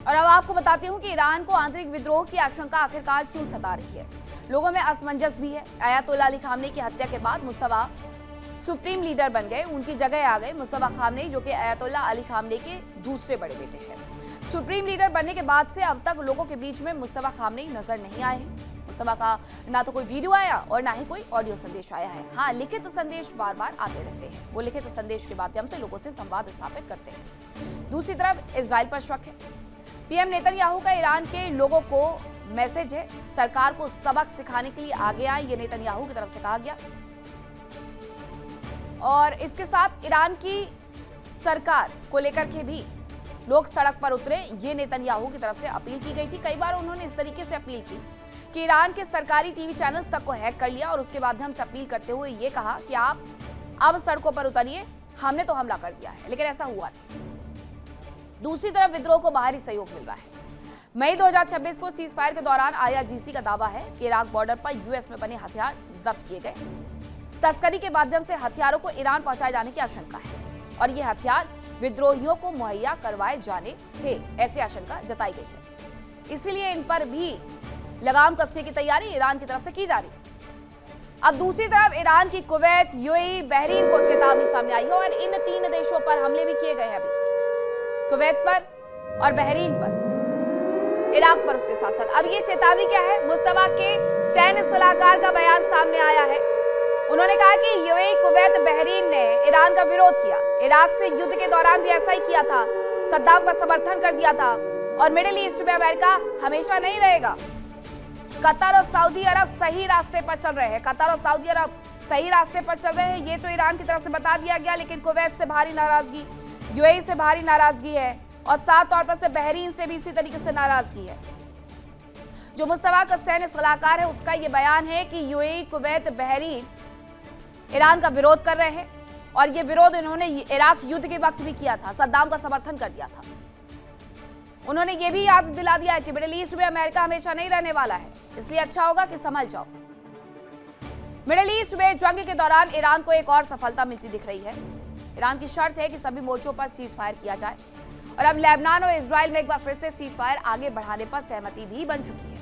और अब आपको बताती हूं कि ईरान को आंतरिक विद्रोह की आशंका आखिरकार क्यों सता रही है। लोगों में असमंजस भी है। अयातोल्ला अली खामनेई की हत्या के बाद मुस्तफा सुप्रीम लीडर बन गए, उनकी जगह आ गए मुस्तफा खामनेई, जो कि अयातोल्ला अली खामनेई के दूसरे बड़े बेटे हैं। सुप्रीम लीडर बनने के बाद से अब तक लोगों के बीच में मुस्तफा खामनेई नजर नहीं आए हैं। मुस्तफा का ना तो कोई वीडियो आया और ना ही कोई ऑडियो संदेश आया है। हाँ, लिखित संदेश बार बार आते रहते हैं। वो लिखित संदेश के माध्यम से लोगों से संवाद स्थापित करते हैं। दूसरी तरफ इजराइल पर शक है। पीएम नेतन्याहू का ईरान के लोगों को मैसेज है, सरकार को सबक सिखाने के लिए आगे आए, ये नेतन्याहू की तरफ से कहा गया। और इसके साथ ईरान की सरकार को लेकर के भी लोग सड़क पर उतरे, ये नेतन्याहू की तरफ से अपील की गई थी। कई बार उन्होंने इस तरीके से अपील की कि ईरान के सरकारी टीवी चैनल्स तक को हैक कर लिया और उसके माध्यम से अपील करते हुए ये कहा कि आप अब सड़कों पर उतरिए, हमने तो हमला कर दिया है, लेकिन ऐसा हुआ नहीं। दूसरी तरफ विद्रोह को बाहरी सहयोग मिल रहा है। मई 2026 को सीज फायर के दौरान आईआरजीसी का दावा है कि इराक बॉर्डर पर यूएस में बने हथियार जब्त किए गए। तस्करी के माध्यम से हथियारों को ईरान पहुंचाए जाने की आशंका है और ये हथियार विद्रोहियों को मुहैया करवाए जाने थे, ऐसी आशंका जताई गई है। इसीलिए इन पर भी लगाम कसने की तैयारी ईरान की तरफ से की जा रही है। अब दूसरी तरफ ईरान की कुवैत, यूएई, बहरीन को चेतावनी सामने आई है और इन 3 देशों पर हमले भी किए गए हैं। अभी कुवैत पर और बहरीन पर, इराक पर उसके साथ साथ। अब ये चेतावनी क्या है? मुस्तफा के सैन्य सलाहकार का बयान सामने आया है। उन्होंने कहा कि यूएई, कुवैत, बहरीन ने ईरान का विरोध किया। इराक से युद्ध के दौरान भी ऐसा ही किया था, सद्दाम का समर्थन कर दिया था और मिडिल ईस्ट में अमेरिका हमेशा नहीं रहेगा। कतर और सऊदी अरब सही रास्ते पर चल रहे हैं। कतर और सऊदी अरब सही रास्ते पर चल रहे हैं, ये तो ईरान की तरफ से बता दिया गया। लेकिन कुवैत से भारी नाराजगी, यूएई से भारी नाराजगी है और साफ तौर पर से बहरीन से भी इसी तरीके से नाराजगी है। जो मुस्तफा का सैन्य सलाहकार है उसका यह बयान है कि यूएई, कुवैत, बहरीन ईरान का विरोध कर रहे हैं और ये विरोध इन्होंने इराक युद्ध के वक्त भी किया था, सद्दाम का समर्थन कर दिया था। उन्होंने ये भी याद दिला दिया है कि मिडिल ईस्ट में अमेरिका हमेशा नहीं रहने वाला है, इसलिए अच्छा होगा कि संभल जाओ। मिडिल ईस्ट में जंग के दौरान ईरान को एक और सफलता मिलती दिख रही है। ईरान की शर्त है कि सभी मोर्चों पर सीज फायर किया जाए और अब लेबनान और इजराइल में एक बार फिर से सीज फायर आगे बढ़ाने पर सहमति भी बन चुकी है।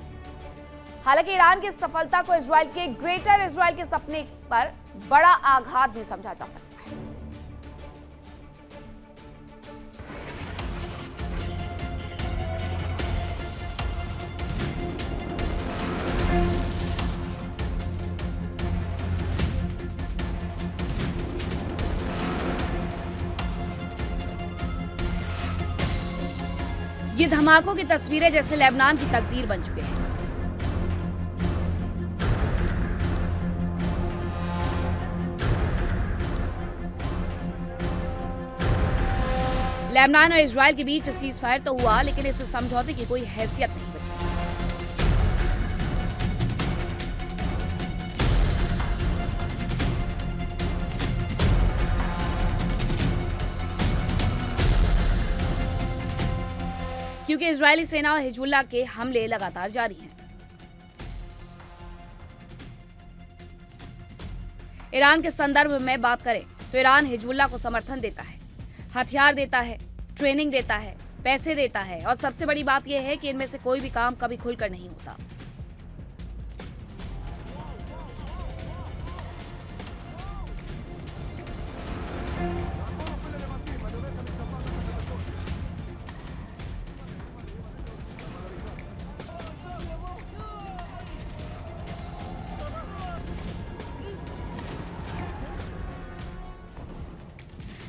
हालांकि ईरान की सफलता को इजराइल के ग्रेटर इजराइल के सपने पर बड़ा आघात भी समझा जा सकता है। ये धमाकों की तस्वीरें जैसे लेबनान की तकदीर बन चुके हैं। लेबनान और इजराइल के बीच सीज फायर तो हुआ, लेकिन इस समझौते की कोई हैसियत नहीं बची। क्योंकि इजरायली सेना और हिजबुल्लाह के हमले लगातार जारी हैं। ईरान के संदर्भ में बात करें तो ईरान हिजबुल्लाह को समर्थन देता है, हथियार देता है, ट्रेनिंग देता है, पैसे देता है और सबसे बड़ी बात यह है कि इनमें से कोई भी काम कभी खुलकर नहीं होता।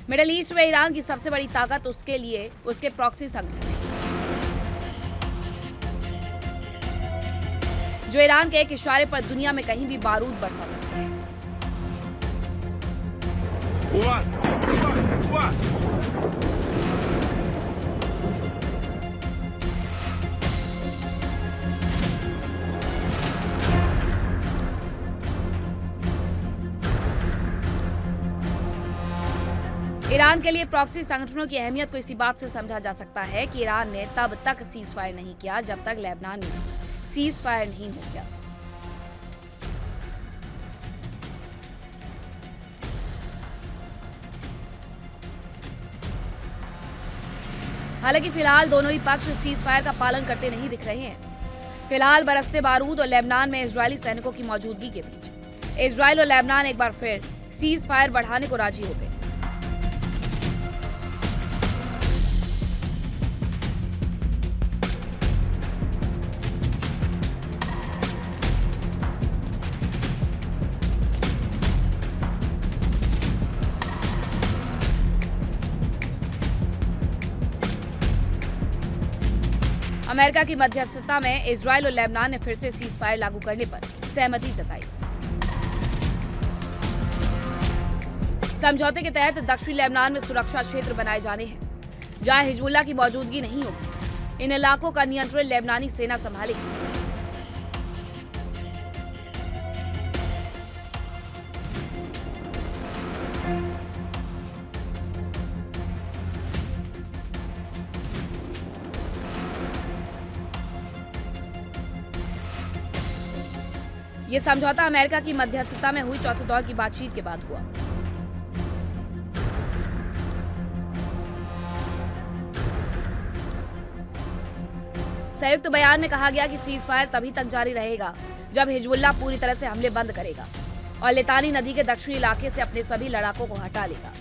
मिडिल ईस्ट में ईरान की सबसे बड़ी ताकत उसके लिए उसके प्रॉक्सी संगठन है, जो ईरान के एक इशारे पर दुनिया में कहीं भी बारूद बरसा सकते हैं। ईरान के लिए प्रॉक्सी संगठनों की अहमियत को इसी बात से समझा जा सकता है कि ईरान ने तब तक सीज फायर नहीं किया जब तक लेबनान में सीज फायर नहीं हो गया। हालांकि फिलहाल दोनों ही पक्ष सीज फायर का पालन करते नहीं दिख रहे हैं। फिलहाल बरसते बारूद और लेबनान में इजरायली सैनिकों की मौजूदगी के बीच इजरायल और लेबनान एक बार फिर सीज फायर बढ़ाने को राजी हो गए। अमेरिका की मध्यस्थता में इजरायल और लेबनान ने फिर से सीज फायर लागू करने पर सहमति जताई। समझौते के तहत दक्षिणी लेबनान में सुरक्षा क्षेत्र बनाए जाने हैं, जहां हिजबुल्लाह की मौजूदगी नहीं होगी। इन इलाकों का नियंत्रण लेबनानी सेना संभालेगी। ये समझौता अमेरिका की मध्यस्थता में हुई चौथे दौर की बातचीत के बाद हुआ। संयुक्त बयान में कहा गया कि सीज फायर तभी तक जारी रहेगा जब हिजबुल्लाह पूरी तरह से हमले बंद करेगा और लितानी नदी के दक्षिणी इलाके से अपने सभी लड़ाकों को हटा लेगा।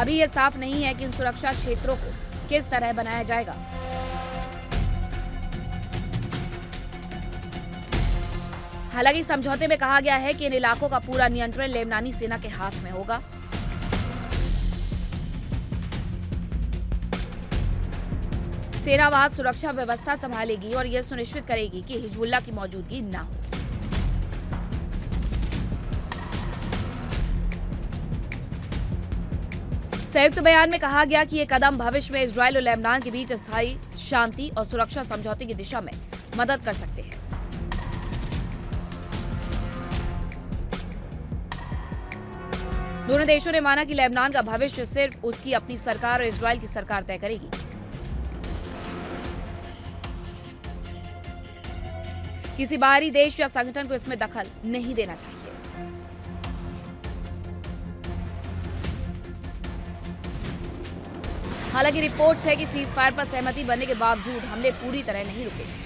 अभी यह साफ नहीं है कि इन सुरक्षा क्षेत्रों को किस तरह बनाया जाएगा। हालांकि समझौते में कहा गया है कि इन इलाकों का पूरा नियंत्रण लेबनानी सेना के हाथ में होगा। सेना वहां सुरक्षा व्यवस्था संभालेगी और यह सुनिश्चित करेगी कि हिजबुल्लाह की मौजूदगी न हो। संयुक्त बयान में कहा गया कि यह कदम भविष्य में इजरायल और लेबनान के बीच स्थायी शांति और सुरक्षा समझौते की दिशा में मदद कर सकते हैं। दोनों देशों ने माना कि लेबनान का भविष्य सिर्फ उसकी अपनी सरकार और इजरायल की सरकार तय करेगी। किसी बाहरी देश या संगठन को इसमें दखल नहीं देना चाहिए। हालांकि रिपोर्ट्स है कि सीज फायर पर सहमति बनने के बावजूद हमले पूरी तरह नहीं रुके।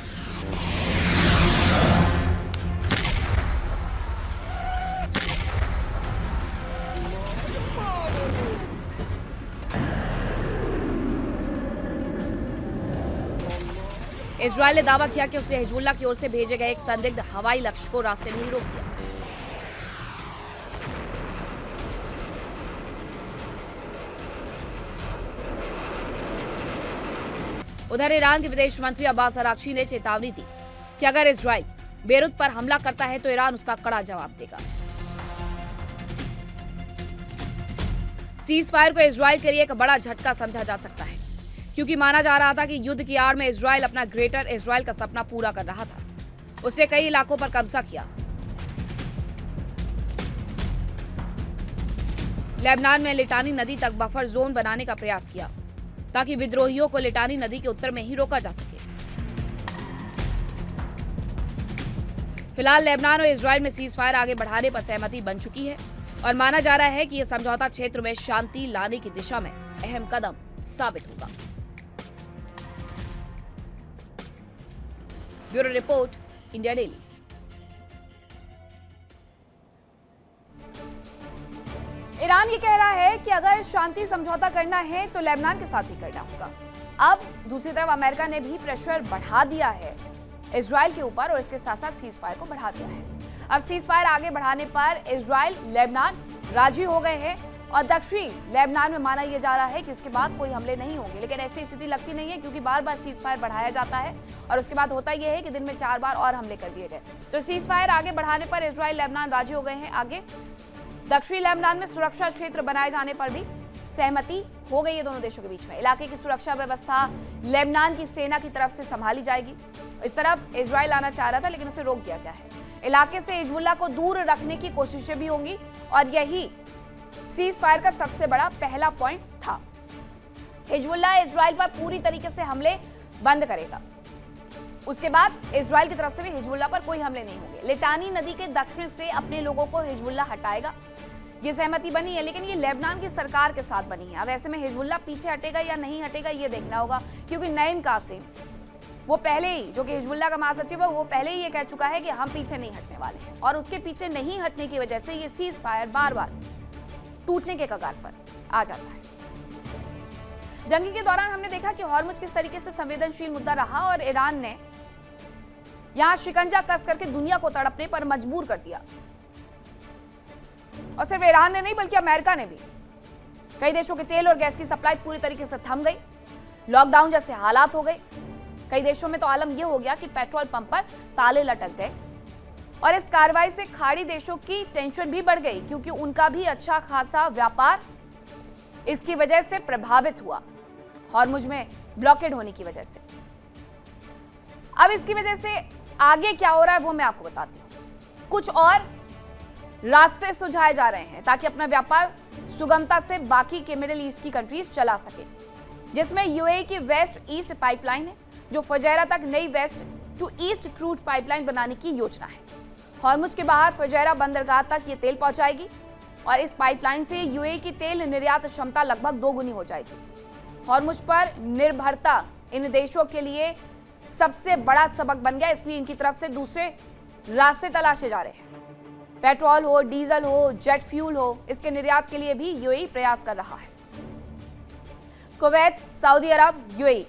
इजरायल ने दावा किया कि उसने हिजबुल्लाह की ओर से भेजे गए एक संदिग्ध हवाई लक्ष्य को रास्ते में ही रोक दिया। उधर ईरान के विदेश मंत्री अब्बास अराक्ची ने चेतावनी दी कि अगर इजरायल बेरूत पर हमला करता है तो ईरान उसका कड़ा जवाब देगा। सीज फायर को इजरायल के लिए एक बड़ा झटका समझा जा सकता है, क्योंकि माना जा रहा था कि युद्ध की आड़ में इजरायल अपना ग्रेटर इजरायल का सपना पूरा कर रहा था। उसने कई इलाकों पर कब्जा किया। लेबनान में लिटानी नदी तक बफर जोन बनाने का प्रयास किया ताकि विद्रोहियों को लिटानी नदी के उत्तर में ही रोका जा सके। फिलहाल लेबनान और इजरायल में सीज फायर आगे बढ़ाने पर सहमति बन चुकी है और माना जा रहा है कि यह समझौता क्षेत्र में शांति लाने की दिशा में अहम कदम साबित होगा। Bureau report, India daily. Iran ये कह रहा है कि अगर शांति समझौता करना है तो लेबनान के साथ ही करना होगा। अब दूसरी तरफ अमेरिका ने भी प्रेशर बढ़ा दिया है इजरायल के ऊपर और इसके साथ साथ सीज फायर को बढ़ा दिया है। अब सीज फायर आगे बढ़ाने पर इजरायल, लेबनान राजी हो गए हैं और दक्षिणी लेबनान में माना यह जा रहा है कि इसके बाद कोई हमले नहीं होंगे, लेकिन ऐसी स्थिति लगती नहीं है क्योंकि बार बार सीज फायर बढ़ाया जाता है और उसके बाद होता यह है कि दिन में 4 बार और हमले कर दिए गए। तो सीज फायर आगे बढ़ाने पर इजरायल, लेबनान राजी हो गए हैं। आगे दक्षिणी लेबनान में सुरक्षा क्षेत्र बनाए जाने पर भी सहमति हो गई है दोनों देशों के बीच में। इलाके की सुरक्षा व्यवस्था लेबनान की सेना की तरफ से संभाली जाएगी। इस तरफ इजरायल आना चाह रहा था लेकिन उसे रोक दिया गया है। इलाके से हिजबुल्लाह को दूर रखने की कोशिशें भी होंगी और यही सीज फायर का सबसे बड़ा पहला पॉइंट था। हिजबुल्लाह इजरायल पर पूरी तरीके से हमले बंद करेगा। उसके बाद इजरायल की तरफ से भी हिजबुल्लाह पर कोई हमले नहीं होंगे। लिटानी नदी के दक्षिण से अपने लोगों को हिजबुल्लाह हटाएगा। ये सहमति बनी है, लेकिन ये लेबनान की सरकार के साथ बनी है। अब ऐसे में हिजबुल्लाह पीछे हटेगा या नहीं हटेगा ये देखना होगा, क्योंकि नईम कासिम वो पहले ही, जो कि हिजबुल्लाह का महासचिव है, वो पहले ही ये कह चुका है कि हम पीछे नहीं हटने वाले हैं। और उसके पीछे नहीं हटने की वजह से ये सीज फायर बार बार टूटने के कगार पर आ जाता है। जंग के दौरान हमने देखा कि हॉर्मुज किस तरीके से संवेदनशील मुद्दा रहा और ईरान ने यहां शिकंजा कस करके दुनिया को तड़पने पर मजबूर कर दिया। और सिर्फ ईरान ने नहीं, बल्कि अमेरिका ने भी। कई देशों के तेल और गैस की सप्लाई पूरी तरीके से थम गई, लॉकडाउन जैसे हालात हो गए। कई देशों में तो आलम यह हो गया कि पेट्रोल पंप पर ताले लटक गए। और इस कार्रवाई से खाड़ी देशों की टेंशन भी बढ़ गई, क्योंकि उनका भी अच्छा खासा व्यापार इसकी वजह से प्रभावित हुआ, हॉर्मुज में ब्लॉकेड होने की वजह से। अब इसकी वजह से आगे क्या हो रहा है वो मैं आपको बताती हूं। कुछ और रास्ते सुझाए जा रहे हैं ताकि अपना व्यापार सुगमता से बाकी के मिडिल ईस्ट की कंट्रीज चला सके, जिसमें यूएई की वेस्ट ईस्ट पाइपलाइन है, जो फुजैरा तक नई west to east crude pipeline बनाने की योजना है। हॉर्मुज के बाहर फुजैरा बंदरगाह तक ये तेल पहुंचाएगी और इस पाइपलाइन से यूएई की तेल निर्यात क्षमता लगभग 2 गुनी हो जाएगी। हॉर्मुज पर निर्भरता इन देशों के लिए सबसे बड़ा सबक बन गया, इसलिए इनकी तरफ से दूसरे रास्ते तलाशे जा रहे हैं। पेट्रोल हो, डीजल हो, जेट फ्यूल हो, इसके निर्यात के लिए भी यूएई प्रयास कर रहा है। कुवैत, सऊदी अरब, यूएई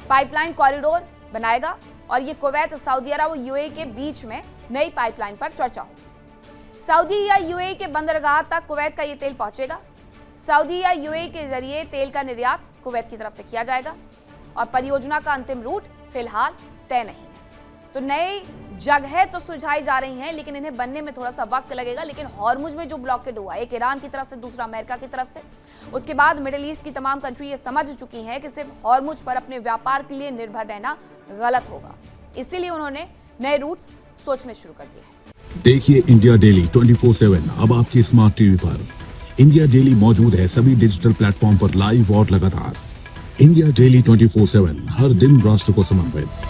पाइपलाइन कॉरिडोर बनाएगा और ये कुवैत, सऊदी अरब और यूएई के बीच में नई पाइपलाइन पर चर्चा होगी। सऊदी या यूएई के बंदरगाह तक कुवैत का ये तेल पहुंचेगा। सऊदी या यूएई के जरिए तेल का निर्यात कुवैत की तरफ से किया जाएगा और परियोजना का अंतिम रूट फिलहाल तय नहीं है। तो नई जगह तो सुझाई जा रही हैं, लेकिन इन्हें बनने में थोड़ा सा वक्त लगेगा। लेकिन हॉर्मुज में जो ब्लॉकेड हुआ, एक ईरान की तरफ से, दूसरा अमेरिका की तरफ से, उसके बाद मिडिल ईस्ट की तमाम कंट्री ये समझ चुकी हैं कि सिर्फ हॉर्मुज पर अपने व्यापार के लिए निर्भर रहना गलत होगा। इसीलिए उन्होंने नए रूट्स सोचने शुरू कर दिए हैं। देखिए इंडिया डेली 24/7 अब आपकी स्मार्ट टीवी पर। इंडिया डेली मौजूद है सभी डिजिटल प्लेटफॉर्म पर लाइव और लगातार। इंडिया डेली 24/7 हर दिन राष्ट्र को समर्पित।